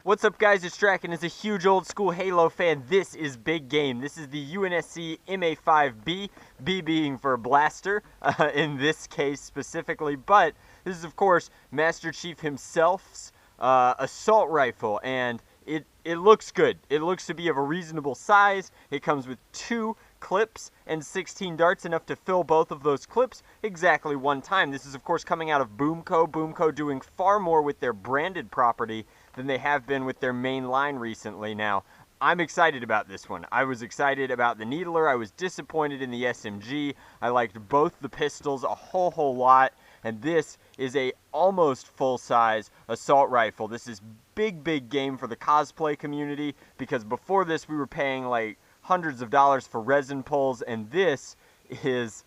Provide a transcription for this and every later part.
What's up, guys? It's Drac, and as a huge old school Halo fan, this is big game. This is the UNSC MA5B, B being for blaster, in this case specifically, but this is, of course, Master Chief himself's assault rifle, and it looks good. It looks to be of a reasonable size. It comes with 2 clips and 16 darts, enough to fill both of those clips exactly one time. This is, of course, coming out of BoomCo. BoomCo doing far more with their branded property than they have been with their main line recently. Now, I'm excited about this one. I was excited about the Needler. I was disappointed in the SMG. I liked both the pistols a whole lot, and this is a almost full-size assault rifle. This is big game for the cosplay community, because before this we were paying like hundreds of dollars for resin pulls, and this is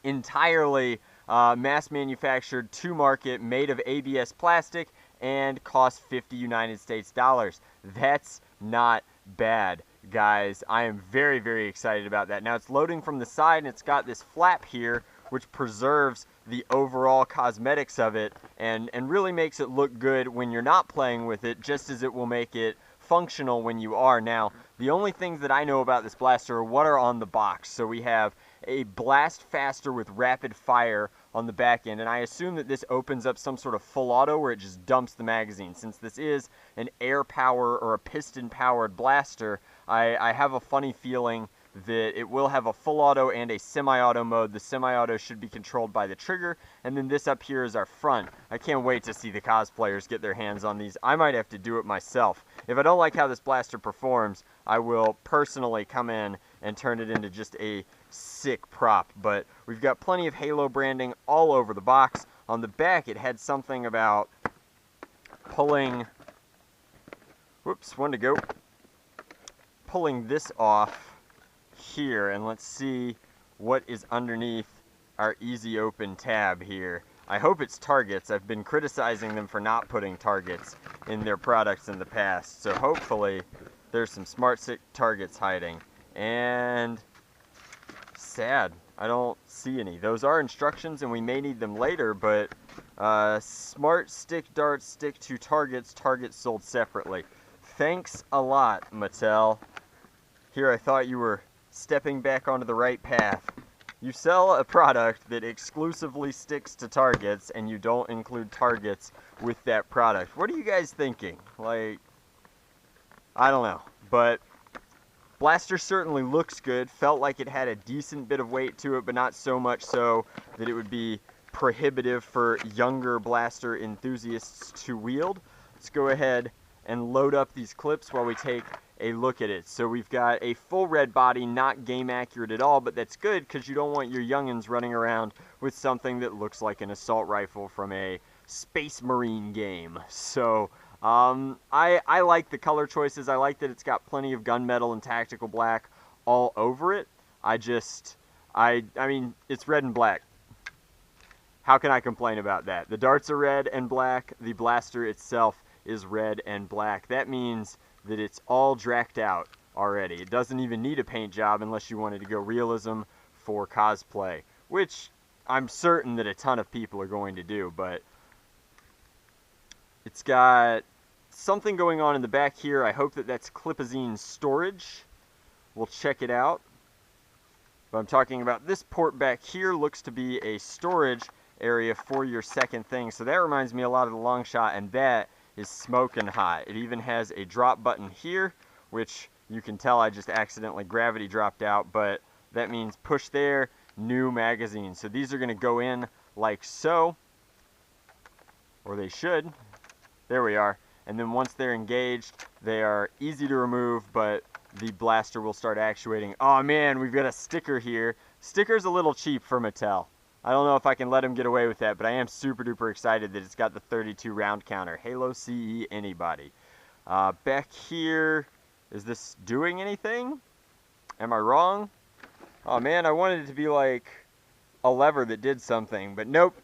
entirely mass manufactured to market, made of ABS plastic, and costs 50 United States dollars. That's not bad, guys. I am very excited about that. Now, it's loading from the side, and it's got this flap here which preserves the overall cosmetics of it and really makes it look good when you're not playing with it, just as it will make it functional when you are. Now, the only things that I know about this blaster are what are on the box. So we have a blast faster with rapid fire on the back end, and I assume that this opens up some sort of full auto where it just dumps the magazine. Since this is an air power or a piston powered blaster, I have a funny feeling that it will have a full auto and a semi-auto mode. The semi-auto should be controlled by the trigger, and then this up here is our front. I can't wait to see the cosplayers get their hands on these. I might have to do it myself. If I don't like how this blaster performs, I will personally come in and turn it into just a sick prop. But we've got plenty of Halo branding all over the box. On the back, it had something about pulling, whoops, one to go, pulling this off here, and let's see what is underneath our easy open tab here. I hope it's targets. I've been criticizing them for not putting targets in their products in the past, so hopefully there's some smart stick targets hiding. And sad, I don't see any. Those are instructions and we may need them later, but smart stick darts stick to targets, targets sold separately. Thanks a lot, Mattel. Here I thought you were stepping back onto the right path. You sell a product that exclusively sticks to targets, and you don't include targets with that product. What are you guys thinking? Like, I don't know. But blaster certainly looks good. Felt like it had a decent bit of weight to it, but not so much so that it would be prohibitive for younger blaster enthusiasts to wield. Let's go ahead and load up these clips while we take a look at it. So we've got a full red body, not game accurate at all, but that's good because you don't want your youngins running around with something that looks like an assault rifle from a Space Marine game. So I like the color choices. I like that it's got plenty of gunmetal and tactical black all over it. I mean, it's red and black. How can I complain about that? The darts are red and black. The blaster itself is red and black. That means that it's all dracked out already. It doesn't even need a paint job unless you wanted to go realism for cosplay, which I'm certain that a ton of people are going to do. But it's got something going on in the back here. I hope that that's Clipazine storage. We'll check it out. But I'm talking about this port back here. Looks to be a storage area for your second thing. So that reminds me a lot of the long shot, and that is smoking hot. It even has a drop button here, which you can tell I just accidentally gravity dropped out, but that means push there, new magazine. So these are going to go in like so, or they should. There we are. And then once they're engaged, they are easy to remove, but the blaster will start actuating. Oh man, we've got a sticker here. Sticker's a little cheap for Mattel. I don't know if I can let him get away with that, but I am super duper excited that it's got the 32 round counter. Halo CE anybody. Back here, is this doing anything? Am I wrong? Oh man, I wanted it to be like a lever that did something, but nope.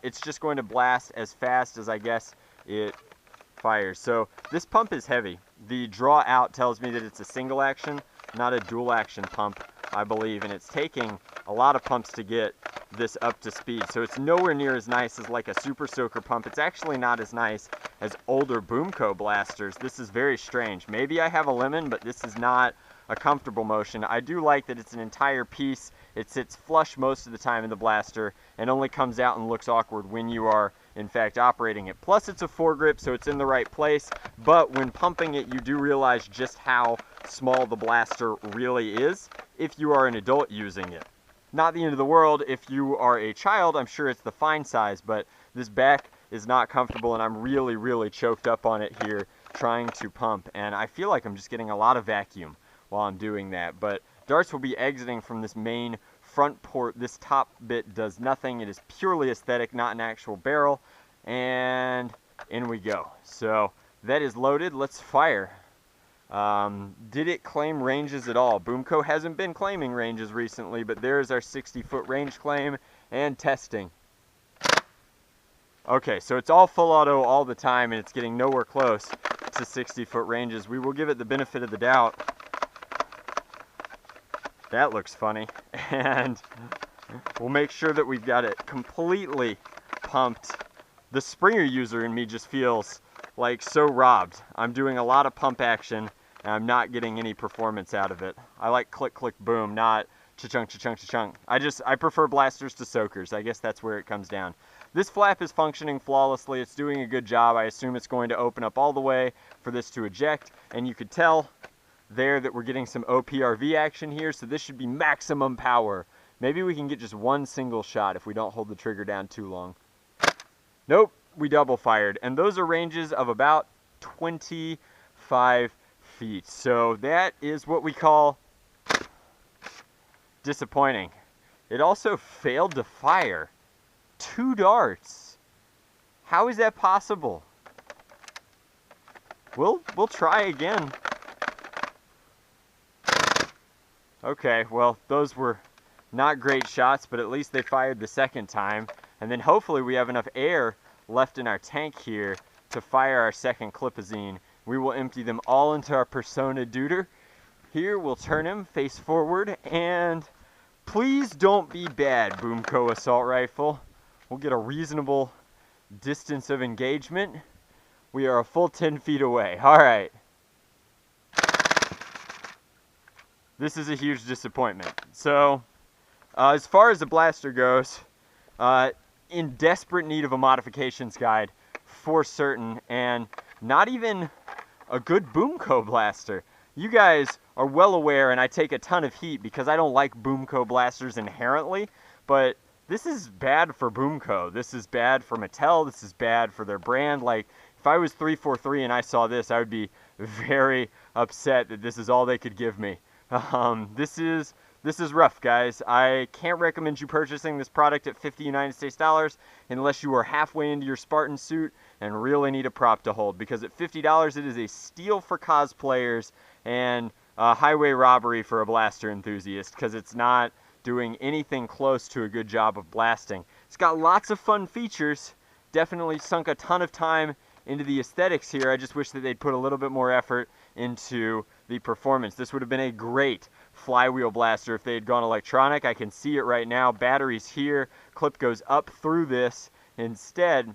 It's just going to blast as fast as I guess it fires. So this pump is heavy. The draw out tells me that it's a single action, not a dual action pump, I believe, and it's taking a lot of pumps to get this up to speed. So it's nowhere near as nice as like a Super Soaker pump. It's actually not as nice as older BoomCo blasters. This is very strange. Maybe I have a lemon, but this is not a comfortable motion. I do like that it's an entire piece. It sits flush most of the time in the blaster and only comes out and looks awkward when you are in fact operating it. Plus it's a foregrip, so it's in the right place, but when pumping it you do realize just how small the blaster really is if you are an adult using it. Not the end of the world. If you are a child, I'm sure it's the fine size, but this back is not comfortable and I'm really choked up on it here trying to pump, and I feel like I'm just getting a lot of vacuum while I'm doing that. But darts will be exiting from this main front port. This top bit does nothing. It is purely aesthetic, not an actual barrel. And in we go. So that is loaded. Let's fire. Did it claim ranges at all? BoomCo hasn't been claiming ranges recently, but there's our 60-foot range claim and testing. Okay, so it's all full auto all the time and it's getting nowhere close to 60-foot ranges. We will give it the benefit of the doubt. That looks funny. And we'll make sure that we've got it completely pumped. The Springer user in me just feels like so robbed. I'm doing a lot of pump action and I'm not getting any performance out of it. I like click, click, boom, not cha-chunk, cha-chunk, cha-chunk. I prefer blasters to soakers. I guess that's where it comes down. This flap is functioning flawlessly. It's doing a good job. I assume it's going to open up all the way for this to eject, and you could tell there that we're getting some OPRV action here, so this should be maximum power. Maybe we can get just one single shot if we don't hold the trigger down too long. Nope, we double fired, and those are ranges of about 25 feet. So that is what we call disappointing. It also failed to fire 2 darts. How is that possible? We'll try again. Okay, well, those were not great shots, but at least they fired the second time. And then hopefully we have enough air left in our tank here to fire our second clipazine. We will empty them all into our Persona Duder. Here, we'll turn him face forward, and please don't be bad, BoomCo assault rifle. We'll get a reasonable distance of engagement. We are a full 10 feet away. All right. This is a huge disappointment. So, as far as the blaster goes, in desperate need of a modifications guide for certain, and not even a good BoomCo blaster. You guys are well aware, and I take a ton of heat because I don't like BoomCo blasters inherently, but this is bad for BoomCo. This is bad for Mattel. This is bad for their brand. Like, if I was 343 and I saw this, I would be very upset that this is all they could give me. This is rough, guys. I can't recommend you purchasing this product at 50 United States dollars unless you are halfway into your Spartan suit and really need a prop to hold, because at $50 it is a steal for cosplayers and a highway robbery for a blaster enthusiast, because it's not doing anything close to a good job of blasting. It's got lots of fun features. Definitely sunk a ton of time into the aesthetics here. I just wish that they'd put a little bit more effort into the performance. This would have been a great flywheel blaster if they had gone electronic. I can see it right now. Batteries here. Clip goes up through this instead,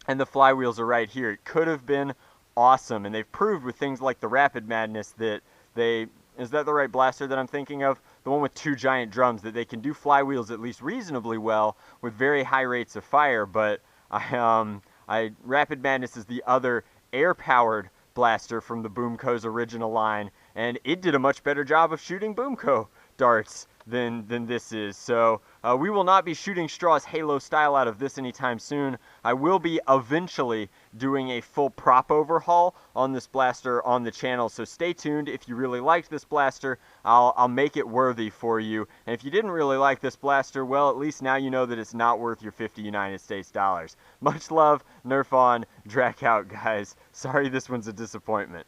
and the flywheels are right here. It could have been awesome, and they've proved with things like the Rapid Madness that they... Is that the right blaster that I'm thinking of? The one with 2 giant drums, that they can do flywheels at least reasonably well with very high rates of fire, but Rapid Madness is the other air-powered blaster from the BoomCo's original line, and it did a much better job of shooting BoomCo darts than this is. So we will not be shooting Straw's Halo style out of this anytime soon. I will be eventually doing a full prop overhaul on this blaster on the channel, so stay tuned. If you really liked this blaster, I'll make it worthy for you. And if you didn't really like this blaster, well, at least now you know that it's not worth your 50 United States dollars. Much love, nerf on, Drac out, guys. Sorry this one's a disappointment.